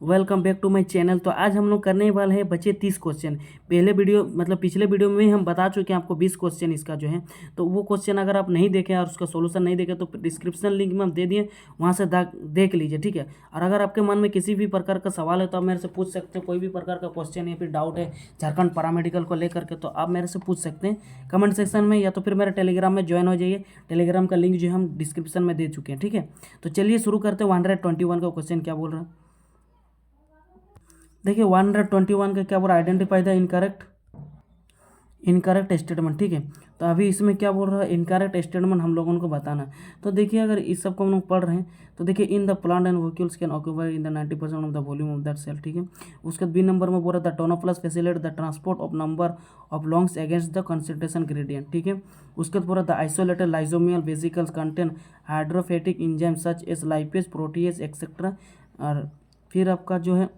Welcome back to my channel. तो आज हम लोग करने वाले हैं बचे 30 क्वेश्चन। पहले वीडियो मतलब पिछले वीडियो में हम बता चुके हैं आपको 20 क्वेश्चन इसका जो है। तो वो क्वेश्चन अगर आप नहीं देखें और उसका सॉल्यूशन नहीं देखें तो डिस्क्रिप्शन लिंक में हम दे दिए, वहाँ से देख लीजिए, ठीक है। और अगर आपके मन में किसी भी प्रकार का सवाल है तो आप मेरे से पूछ सकते हैं। कोई भी प्रकार का क्वेश्चन या फिर डाउट है झारखंड पैरामेडिकल को लेकर के तो आप मेरे से पूछ सकते हैं कमेंट सेक्शन में, या तो फिर मेरे टेलीग्राम में ज्वाइन हो जाइए। टेलीग्राम का लिंक जो है हम डिस्क्रिप्शन में दे चुके हैं, ठीक है। तो चलिए शुरू करते हैं। 121 का क्वेश्चन क्या बोल रहा है, देखिए 121 का क्या बोल रहा है, आइडेंटिफाई द इनकरेक्ट स्टेटमेंट, ठीक है। तो अभी इसमें क्या बोल रहा है, इनकरेक्ट स्टेटमेंट हम लोगों को बताना है। तो देखिए अगर इस सब को हम लोग पढ़ रहे हैं तो देखिए in the plant and vacuoles can occupy in the 90% of the volume of that cell, ठीक है। उसके बाद बी नंबर में बोल रहा था tonoplast facilitate the transport of number of longs against the concentration gradient, ठीक है। उसके बाद बोल रहा था isolated lysosomal vesicles contain hydrolytic enzyme such as lipase protease etcetera. और फिर आपका जो है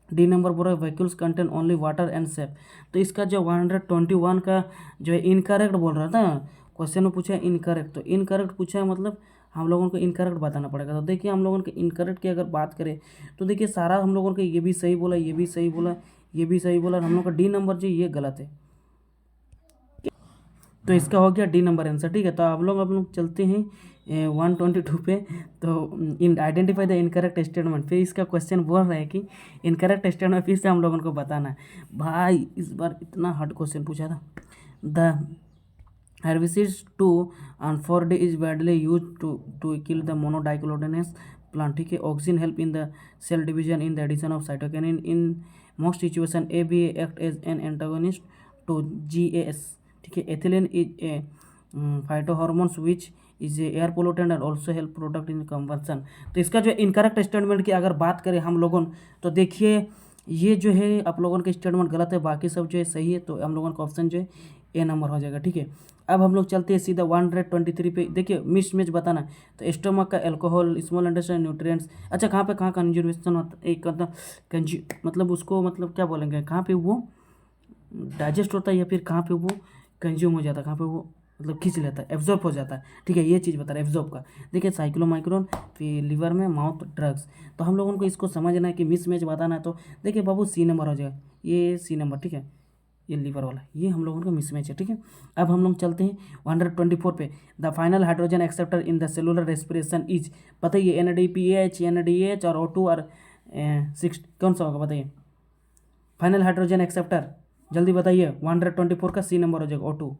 डी नंबर बोल रहा है vesicles contain only water and sap. तो इसका जो 121 का जो है इनकरेक्ट बोल रहा था, क्वेश्चन में पूछा है इनकरेक्ट, तो इनकरेक्ट पूछा है मतलब हम लोगों को इनकरेक्ट बताना पड़ेगा। तो देखिए हम लोगों के इनकरेक्ट की अगर बात करें तो देखिए सारा हम लोगों को ये भी सही बोला, ये भी सही बोला, ये भी सही बोला, और हम लोग का डी नंबर जो ये गलत है। तो इसका हो गया डी नंबर आंसर, ठीक है। तो आप लोग चलते हैं 122 पे। तो इन आइडेंटिफाई द इनकरेक्ट स्टेटमेंट, फिर इसका क्वेश्चन बोल रहा है कि इनकरेक्ट स्टेटमेंट फिर से हम लोगों को बताना है। भाई इस बार इतना हार्ड क्वेश्चन पूछा था। The herbicides 2 and 4D is widely used to kill the monodicotyledonous plant, ठीक है। Auxin help in the cell division in the addition of cytokinin in most situation ABA act as an antagonist to GAS, ठीक है। Ethylene is a phytohormones which is a air pollutant and also help product in conversion. तो इसका जो incorrect statement की अगर बात करें हम लोगों तो देखिए ये जो है आप लोगों के स्टेटमेंट गलत है, बाकी सब जो है सही है। तो हम लोगों का ऑप्शन जो है ए नंबर हो जाएगा, ठीक है। अब हम लोग चलते हैं सीधा 123 पे। देखिए मिस मैच बताना। तो स्टोमक का एल्कोहल स्मॉल इंटेस्टाइन न्यूट्रिएंट्स, अच्छा कहाँ पे कहाँ कंज्यूमेशन होता है, एक मतलब उसको मतलब क्या बोलेंगे, कहाँ पे वो डाइजेस्ट होता है या फिर कहाँ पे वो कंज्यूम हो जाता है, कहाँ पे वो मतलब खींच लेता है, एब्जॉर्ब हो जाता है, ठीक है। ये चीज़ बता रहा है एब्जॉर्ब का। देखिए साइक्लोमाइक्रोन फिर लिवर में माउथ ड्रग्स। तो हम लोगों को इसको समझना है कि मिस मैच बताना है। तो देखिए बाबू सी नंबर हो जाएगा, ये सी नंबर, ठीक है। ये लीवर वाला ये हम लोगों का मिसमैच है, ठीक है। अब हम लोग चलते हैं 124 पे। The final hydrogen acceptor in the cellular respiration is, बताइए NADPH NADH और O2 और 6 कौन सा होगा बताइए। फाइनल हाइड्रोजन एक्सेप्टर जल्दी बताइए। 124 का सी नंबर हो जाएगा O2।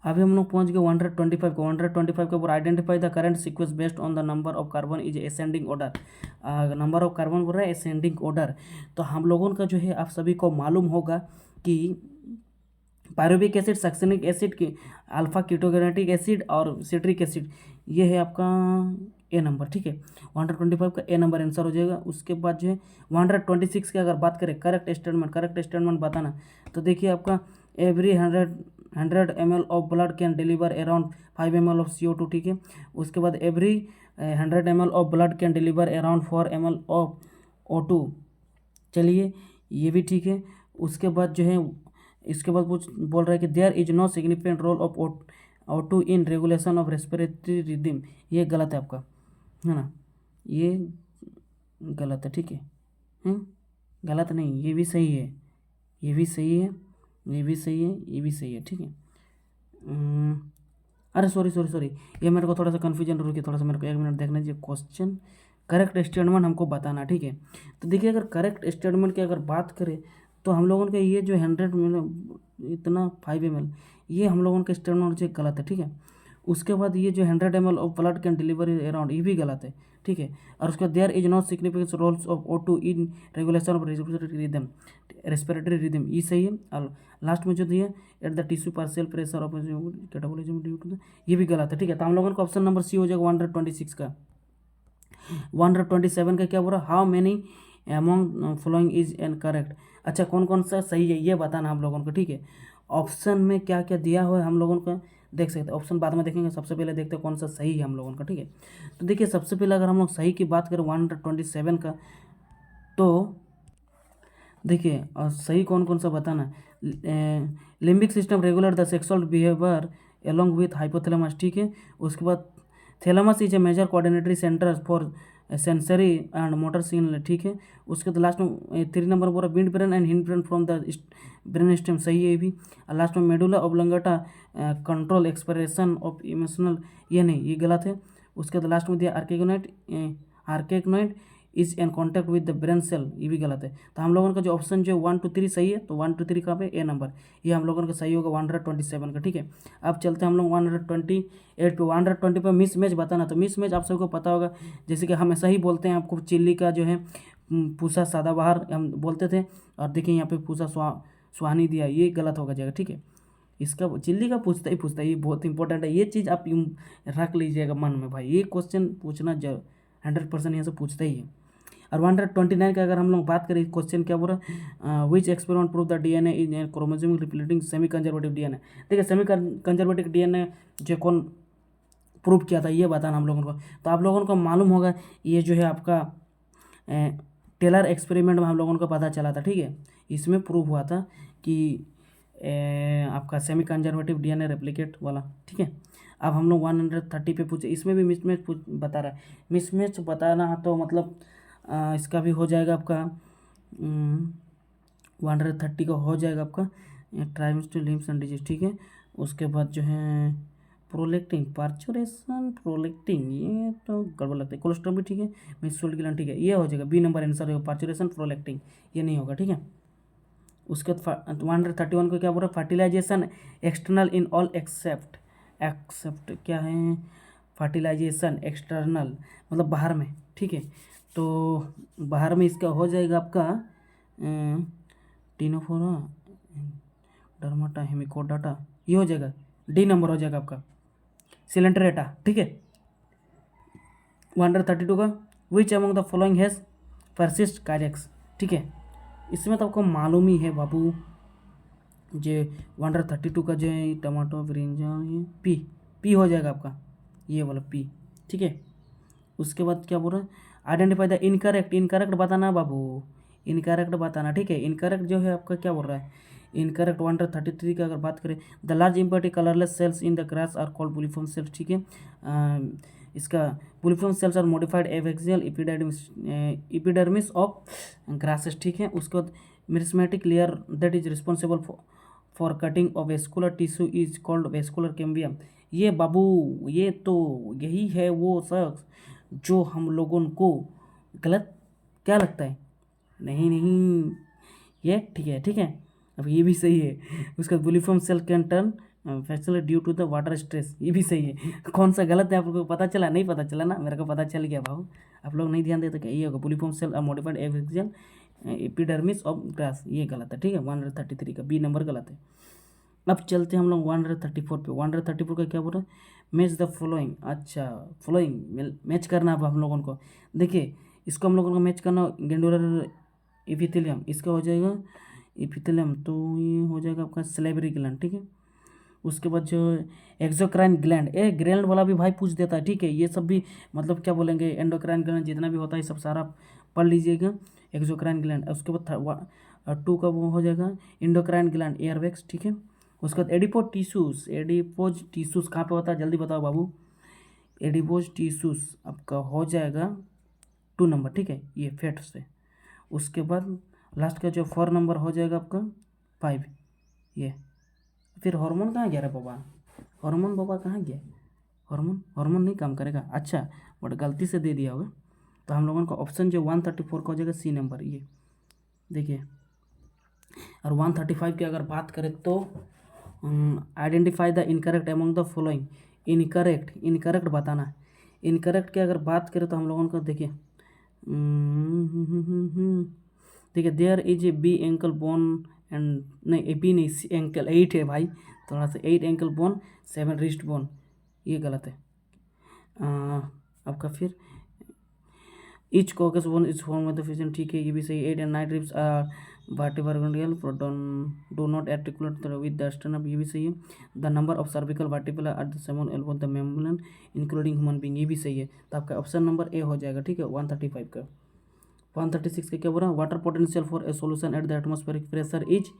अभी हम लोग पहुंच गए 125 को। 125 के ऊपर identify the current sequence based on the number of carbon is ascending order. Number of carbon बोल रहा है असेंडिंग ऑर्डर। तो हम लोगों का जो है आप सभी को मालूम होगा कि पायरुविक एसिड, सक्सेनिक एसिड की, अल्फा कीटोगेनेटिक एसिड और सिट्रिक एसिड, ये है आपका ए नंबर, ठीक है। 125 का ए नंबर आंसर हो जाएगा। उसके बाद जो है 126 की अगर बात करें करेक्ट स्टेटमेंट बताना। तो देखिए आपका every 100 ml of blood can deliver around 5 ml of CO2, ठीक है। उसके बाद every 100 ml of blood can deliver around 4 ml of O2, चलिए ये भी ठीक है। उसके बाद जो है इसके बाद कुछ बोल रहा है कि there is no significant role of O2 in regulation of respiratory rhythm, ये गलत है आपका, है ना, ये गलत है, ठीक है। गलत नहीं, ये भी सही है, ये भी सही है, ये भी सही है, ये भी सही है, ठीक है। अरे सॉरी, ये मेरे को थोड़ा सा कन्फ्यूजन रुकी, थोड़ा सा मेरे को 1 मिनट देखना चाहिए। क्वेश्चन करेक्ट स्टेटमेंट हमको बताना, ठीक है। तो देखिए अगर करेक्ट स्टेटमेंट की अगर बात करें तो हम लोगों का ये जो 100 ml इतना 5 ml ये हम लोगों का स्टेटमेंट जो गलत है, ठीक है। उसके बाद ये जो 100 ml of blood can deliver around, ये भी गलत है, ठीक है। और उसके बाद there is not significant roles of O2 in regulation of respiratory rhythm, ये सही है। और लास्ट में जो दिया at the tissue partial pressure of catabolism due to, ये भी गलत है, ठीक है। तो हम लोगों का ऑप्शन नंबर सी हो जाएगा 126 का। 127 का क्या बोल रहा, how many among following is an correct, अच्छा कौन कौन सा सही है ये बताना हम लोगों को, ठीक है। ऑप्शन में क्या क्या दिया हुआ है हम लोगों का देख सकते हैं, ऑप्शन बाद में देखेंगे। सबसे पहले देखते हैं कौन सा सही है हम लोगों का, ठीक है। तो देखिए सबसे पहले अगर हम लोग सही की बात करें 127 का, तो देखिए और सही कौन कौन सा बताना। Limbic system regulate the sexual behaviour along with hypothalamus, ठीक है। उसके बाद thalamus is a major coordinatory centre for sensory and motor signal, ठीक है। उसके तो लास्ट में 3 नंबर बोला mid brain and hind brain from the brain stem, सही है ये भी। और लास्ट में medulla oblongata control expression of emotional, ये नहीं, ये गलत है। उसके बाद लास्ट में दिया arachnoid is in contact with the brain cell, ये भी गलत है। तो हम लोगों का जो ऑप्शन जो 1 2 3 सही है, तो 1 2 3 कहाँ पे, ए नंबर, ये हम लोगों का सही होगा 127 का, ठीक है। अब चलते हैं हम लोग 128 पे। 120 पे मिस मैच बताना। तो मिस मैच आप सबको पता होगा, जैसे कि हमेशा ही बोलते हैं आपको, चिल्ली का जो है पूसा सदाबहार हम बोलते थे, और देखिए यहाँ पे पूसा सुहानी दिया, ये गलत होगा जाएगा, ठीक है। इसका चिल्ली का पूछता ही, ये बहुत इंपॉर्टेंट है, ये चीज़ आप रख लीजिएगा मन में भाई, ये क्वेश्चन पूछना 100% यहाँ से पूछता ही है। और 129 का अगर हम लोग बात करें, क्वेश्चन क्या बोल रहा है, which experiment prove the DNA in chromosome replicating semi conservative DNA. देखिए सेमी कंजर्वेटिव डीएनए जो कौन प्रूव किया था, ये बताना हम लोगों को। तो आप लोगों को मालूम होगा, ये जो है आपका टेलर एक्सपेरिमेंट में हम लोगों को पता चला था, ठीक है। इसमें प्रूव हुआ था कि आपका सेमी कंजर्वेटिव डीएनए रेप्लिकेट वाला, ठीक है। अब हम लोग 130 पे पूछे, इसमें भी मिसमैच बता रहा है। मिसमैच बताना तो मतलब इसका भी हो जाएगा आपका 130 का हो जाएगा आपका ट्राइमेस्टर लिम्स एंड डिजीज, ठीक है। उसके बाद जो है प्रोलेक्टिन पार्चुरेशन प्रोलेक्टिन, ये तो गड़बड़ लगता है। कोलेस्ट्रॉल भी ठीक है, मिसोल्ट गिलन, ठीक है, ये हो जाएगा बी नंबर आंसर होगा, पार्चुरेशन प्रोलेक्टिन, ये नहीं होगा, ठीक है। उसके बाद 131 को क्या बोल रहा है, fertilisation external in all except क्या है, फर्टिलाइजेशन एक्सटर्नल मतलब बाहर में, ठीक है। तो बाहर में इसका हो जाएगा आपका टिनोफोरा डर्माटा हेमिकोडाटा, ये हो जाएगा डी नंबर हो जाएगा आपका सिलेंट्रेटा, ठीक है। 132 का which among the following has persist calyx, ठीक है। इसमें तो आपको मालूम ही है बाबू, जो 132 का जो है टमाटो ब्रिंजल, ये पी हो जाएगा आपका, ये वाला पी, ठीक है। उसके बाद क्या बोल रहा है, आइडेंटिफाई द इनकरेक्ट बताना बाबू, इनकरेक्ट बताना, ठीक है। इनकरेक्ट जो है आपका क्या बोल रहा है, इनकरेक्ट 133 का अगर बात करें, the large empty colourless cells in the grass are called bulliform cells, ठीक है। इसका bulliform cells are modified adaxial epidermis of grasses, ठीक है। उसके बाद meristematic layer that is responsible for cutting of vascular tissue is called vascular cambium, ये बाबू, ये तो यही है वो शख्स जो हम लोगों को गलत क्या लगता है, नहीं ये ठीक है। अब ये भी सही है। उसका bulliform cell can turn factually due to the water stress, ये भी सही है। कौन सा गलत है आप लोगों को पता चला, नहीं पता चला ना, मेरे को पता चल गया बाबू, आप लोग नहीं ध्यान देते क्या, ये होगा bulliform cell modified adaxial epidermis of grass, ये गलत है, ठीक है। 133 का बी नंबर गलत है। अब चलते हैं हम लोग 134 पे। 134 का क्या बोल रहा है, मैच द फॉलोइंग, अच्छा फॉलोइंग मैच करना अब हम लोगों को, देखिए इसको हम लोगों को मैच करना, गेंडुलर इपिथेलियम, इसका हो जाएगा इपिथेलियम, तो ये हो जाएगा आपका सलेवरी ग्लैंड, ठीक है। उसके बाद जो एक्सोक्राइन ग्लैंड, ग्लैंड वाला भी भाई पूछ देता है, ठीक है। ये सब भी मतलब क्या बोलेंगे, एंडोक्राइन ग्लैंड जितना भी होता है सब सारा पढ़ लीजिएगा, एक्सोक्राइन ग्लैंड। उसके बाद 2 का वो हो जाएगा इंडोक्राइन ग्लैंड एयरवैक्स, ठीक है। उसके बाद एडिपोज टिश्यूज कहाँ पे होता है, जल्दी बताओ बाबू, एडिपोज टिश्यूज आपका हो जाएगा 2 नंबर, ठीक है, ये फैट से। उसके बाद लास्ट का जो 4 नंबर हो जाएगा आपका 5, ये फिर हार्मोन कहाँ गया रे बाबा, हार्मोन बाबा कहाँ गया, हार्मोन नहीं काम करेगा, अच्छा बट गलती से दे दिया होगा। तो हम लोगों का ऑप्शन जो 134 का हो जाएगा सी नंबर, ये देखिए। और 135 की अगर बात करें तो identify the incorrect among the following, incorrect बताना है। इनकरेक्ट की अगर बात करें तो हम लोगों को देखिए there is A B ankle bone and नहीं, बी नहीं, एंकल 8 है भाई, थोड़ा सा 8 एंकल बोन 7 रिस्ट बोन, ये गलत है। आपका फिर each coccyx bone is form with the fusion, ठीक है, ये भी सही। 8 and 9 ribs are vertebral do not articulate with the sternum, ये भी सही है। The number of cervical vertebra at the same in elbow the membrane including human being, ये भी सही है। तो आपका ऑप्शन नंबर ए हो जाएगा, ठीक है, 135 का। 136 का क्या बोल रहा है, water potential for a solution at the atmospheric pressure is,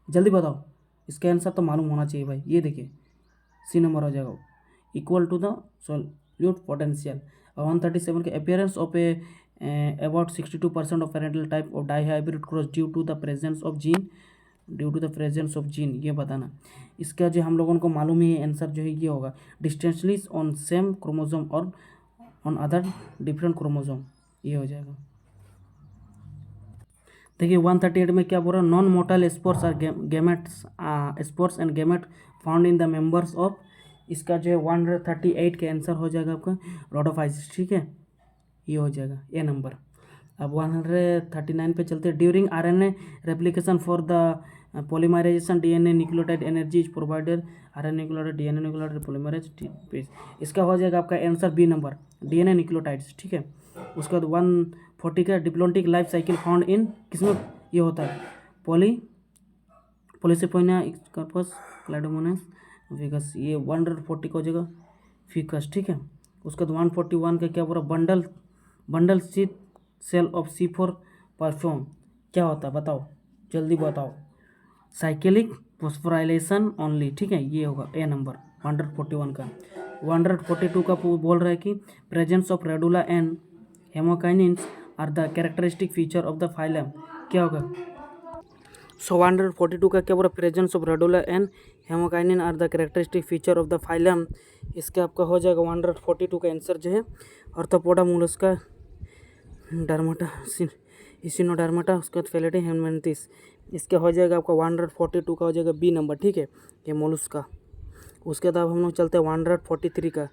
जल्दी बताओ, इसका आंसर तो मालूम होना चाहिए भाई, ये देखिए सी नंबर हो जाएगा, equal to the solute potential. 137 के appearance of a about 62% of parental type of dihybrid cross due to the presence of gene, ये बताना। इसका जो हम लोगों को मालूम है आंसर जो है ये होगा डिस्टेंशली ऑन सेम क्रोमोसोम और ऑन अदर डिफरेंट क्रोमोसोम, ये हो जाएगा। देखिए 138 में क्या बोल रहा है, non motile spores are gametes, spores and gamete found in the members of, इसका जो है 138 का आंसर हो जाएगा आपका रोडोफाइट्स, ठीक है, ये हो जाएगा ए नंबर। अब 139 पे चलते हैं, during RNA replication for the polymerisation DNA nucleotide energy is provided, RNA nucleotide DNA nucleotide polymerise, इसका हो जाएगा आपका answer B number DNA nucleotides, ठीक है। उसके बाद 140 का diplontic life cycle found in, किसमें ये होता है, पॉलीसिपोनिया कार्पस क्लाइडोमोनास विगस, ये 140 का हो जाएगा फिकस, ठीक है। उसके बाद 141 का क्या बोला, bundle sheath cell of C4 perfume, क्या होता है बताओ, जल्दी बताओ, साइक्लिक फॉस्फोराइलेशन ओनली, ठीक है, ये होगा ए नंबर 141 का। 142 का बोल रहा है कि presence of radula and haemocyanins are the characteristic feature of the phylum, क्या होगा। सो 142 का क्या बोला, presence of radula and haemocyanin are the characteristic feature of the phylum, इसका आपका हो जाएगा 142 का आंसर जो है ऑर्थोपोडा मोलस्का डर्माटा इसिनोडर्माटा, उसके बाद फेलेटी हेलमिंथिस, इसका हो जाएगा आपका 142 का हो जाएगा बी नंबर, ठीक है, ये मोलस्का। उसके बाद हम लोग चलते हैं 143 का,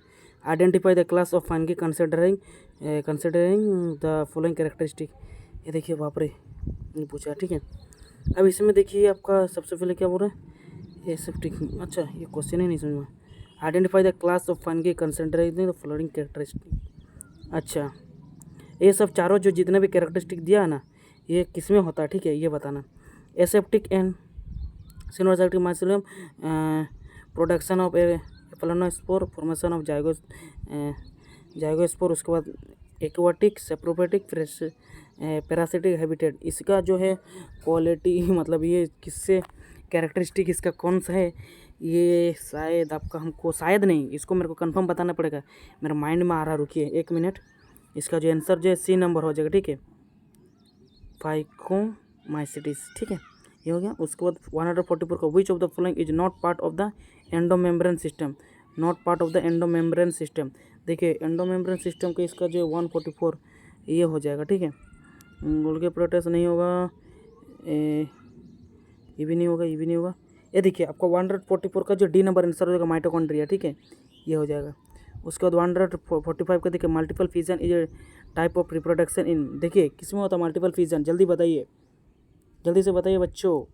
identify the class of fungi considering the following characteristic, ये देखिए बाप रे नहीं पूछा, ठीक है। अब इसमें देखिए आपका सबसे पहले क्या बोल रहा है, ये सब ठीक, अच्छा ये क्वेश्चन ही नहीं समझ में, identify the class of fungi considering the following characteristic, अच्छा ये सब चारों जो जितने भी कैरेक्टरिस्टिक दिया है ना, ये किस में होता है, ठीक है, ये बताना। Aseptate and coenocytic mycelium, production of aplanospore, formation of zygospore, उसके बाद एक्वाटिक सेप्रोफेटिक पैरासिटिक हैबिटेट, इसका जो है क्वालिटी मतलब ये किससे कैरेक्टरिस्टिक इसका कौन सा है, ये शायद आपका हमको शायद नहीं, इसको मेरे को कंफर्म बताना पड़ेगा, मेरे माइंड में आ रहा, रुकिए एक मिनट। इसका जो आंसर जो है सी नंबर हो जाएगा, ठीक है, फाइकोमाइसिटिस, ठीक है, ये हो गया। उसके बाद 144 का, which of the following is not part of the endomembrane system, not part of the endomembrane system, देखिए एंडोमेम्ब्रेन सिस्टम का इसका जो 144 ये हो जाएगा, ठीक है। गोल्गी प्रोटेस नहीं होगा, ये भी नहीं होगा, ये भी नहीं होगा, ये देखिए आपका 144 का जो डी नंबर आंसर हो जाएगा माइटोकॉन्ड्रिया, ठीक है, ये हो जाएगा। उसके बाद 145 का देखिए multiple fission is a type of reproduction in, देखिए किसमें होता है मल्टीपल फिजन, जल्दी बताइए, जल्दी से बताइए बच्चों,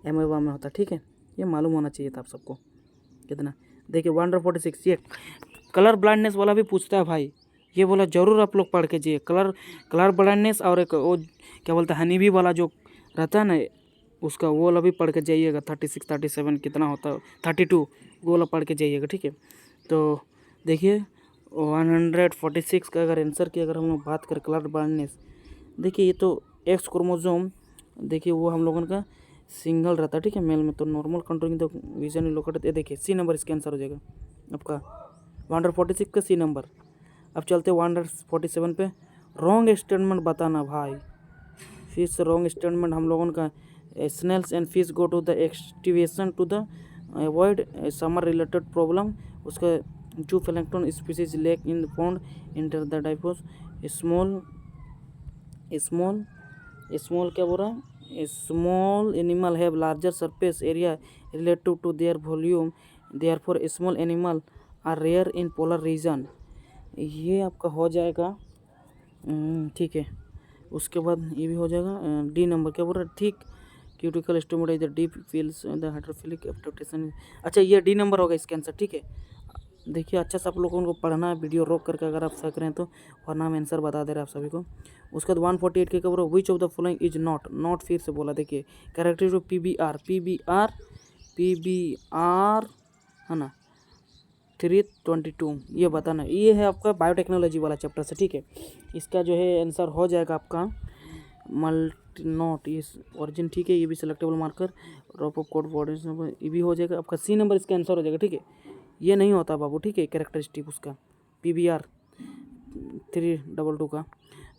एमेबा में होता है, ठीक है, ये मालूम होना चाहिए था आप सबको कितना। देखिए 146, ये कलर ब्लाइंडनेस वाला भी पूछता है भाई, ये बोला जरूर आप लोग पढ़ के जाइए, कलर ब्लाइंडनेस और एक वो क्या बोलते हैं हनीबी वाला जो रहता है ना, उसका वो वाला भी पढ़ के जाइएगा, 36 37 कितना होता है, 32 वो वाला पढ़ के जाइएगा, ठीक है। तो देखिए 146 का अगर आंसर की अगर हम लोग बात करें कलर ब्लाइंडनेस, देखिए ये तो एक्स क्रोमोसोम, देखिए वो हम लोगों का सिंगल रहता है, ठीक है, मेल में, तो normal controlling the vision located, ये देखिए सी नंबर इसका आंसर हो जाएगा आपका 146 का सी नंबर। अब चलते 147 पे, रॉन्ग स्टेटमेंट बताना भाई, फिर से रॉन्ग स्टेटमेंट हम लोगों का, snails and fish go to the aestivation to the avoid summer related problem, उसका zooplankton species lake in the pond enter the diapause, small क्या बोल रहा है, small animal have larger surface area relative to their volume, therefore small animal are rare in polar region, ये आपका हो जाएगा, ठीक है। उसके बाद ये भी हो जाएगा डी नंबर, क्या बोल रहा है, ठीक, cuticle stomata is the deep feels the hydrophilic adaptation, अच्छा ये डी नंबर होगा इसका आंसर, ठीक है। देखिए अच्छा से आप लोगों को पढ़ना है, वीडियो रोक करके अगर आप सक रहे हैं तो, वरना हम आंसर बता दे रहे हैं आप सभी को। उसके बाद 148 के बोलो, which of the following is not फिर से बोला, देखिए कैरेक्टरिस्टिक पीबीआर है ना 322, ये बताना, ये है आपका बायोटेक्नोलॉजी वाला चैप्टर से, ठीक है। इसका जो है आंसर हो जाएगा आपका नॉट इस ओरिजिन, ठीक है, ये भी selectable marker, drop of code body ये भी हो जाएगा आपका सी नंबर इसका आंसर हो जाएगा, ठीक है, ये नहीं होता बाबू, ठीक है, कैरेक्टरिस्टिक उसका पीबीआर 322 का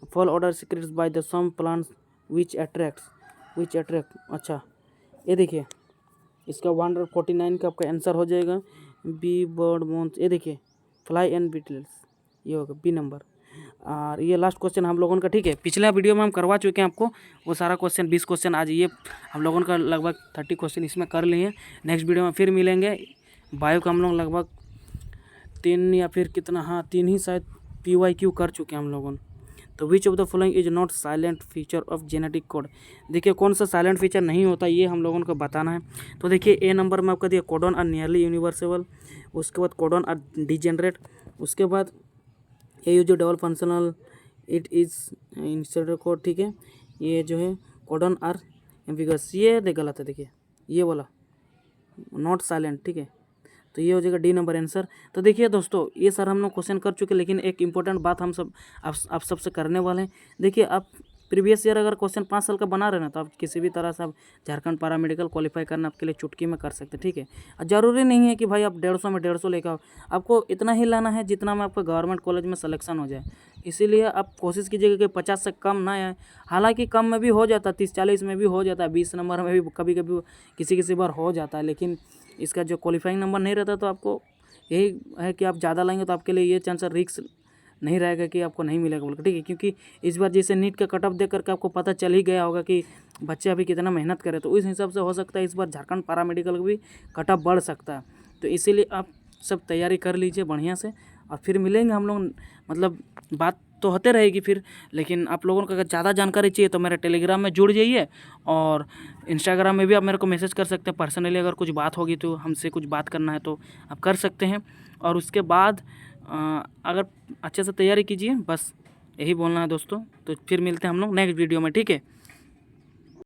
foul odour secretes by the some plants which attract. अच्छा ये देखिए इसका 149 का आपका आंसर हो जाएगा बी बर्ड मोन्स। ये देखिए फ्लाई एंड बीटल्स, ये होगा बी नंबर। और ये लास्ट क्वेश्चन हम लोगों का, ठीक है, पिछला वीडियो में हम करवा चुके हैं आपको वो सारा क्वेश्चन 20 क्वेश्चन। आज ये हम लोगों का लगभग 30 क्वेश्चन इसमें कर लिए हैं। नेक्स्ट वीडियो में फिर मिलेंगे। बायो का हम लोग लगभग 3 या फिर कितना, हाँ 3 ही शायद PYQ कर चुके हैं हम लोगों ने। तो which of the following is not silent feature of genetic code. देखिए कौन सा साइलेंट फीचर नहीं होता ये हम लोगों को बताना है। तो देखिए ए नंबर में आपका दिया कोडॉन आर नियरली यूनिवर्सल, उसके बाद कोडॉन आर डिजेनरेट, उसके बाद ये जो double functional it is instead code, ठीक है, ये जो है कोडॉन आर एम्बिगस, ये गलत है। देखिए ये वाला नॉट साइलेंट, ठीक है, तो ये हो जाएगा डी नंबर आंसर। तो देखिए दोस्तों ये सर हम लोग क्वेश्चन कर चुके, लेकिन एक इंपॉर्टेंट बात हम सब आप सबसे करने वाले हैं। देखिए आप प्रीवियस ईयर अगर क्वेश्चन 5 साल का बना रहे ना तो आप किसी भी तरह से आप झारखंड पैरा मेडिकल क्वालिफाई करना आपके लिए चुटकी में कर सकते हैं, ठीक है। और ज़रूरी नहीं है कि भाई आप 150 में 150 लेकर आओ, आपको इतना ही लाना है जितना में आपका गवर्नमेंट कॉलेज में सिलेक्शन हो जाए। इसीलिए आप कोशिश कीजिएगा कि 50 से कम ना आए। हालांकि कम में भी हो जाता है, 30-40 में भी हो जाता है, 20 नंबर में भी कभी कभी किसी बार हो जाता है, लेकिन इसका जो क्वालिफाइंग नंबर नहीं रहता तो आपको यही है कि आप ज़्यादा लाएंगे तो आपके लिए ये चांस रिस्क नहीं रहेगा कि आपको नहीं मिलेगा बोल के, ठीक है। क्योंकि इस बार जैसे नीट का कट ऑफ देख करके आपको पता चल ही गया होगा कि बच्चे अभी कितना मेहनत करे, तो उस हिसाब से हो सकता है इस बार झारखंड पैरा मेडिकल भी कट ऑफ बढ़ सकता है। तो इसीलिए आप सब तैयारी कर लीजिए बढ़िया से, और फिर मिलेंगे हम लोग। मतलब बात तो होते रहेगी फिर, लेकिन आप लोगों को अगर ज़्यादा जानकारी चाहिए तो मेरे टेलीग्राम में जुड़ जाइए, और इंस्टाग्राम में भी आप मेरे को मैसेज कर सकते हैं पर्सनली। अगर कुछ बात होगी तो हमसे कुछ बात करना है तो आप कर सकते हैं। और उसके बाद अगर अच्छे से तैयारी कीजिए, बस यही बोलना है दोस्तों। तो फिर मिलते हैं हम लोग नेक्स्ट वीडियो में, ठीक है।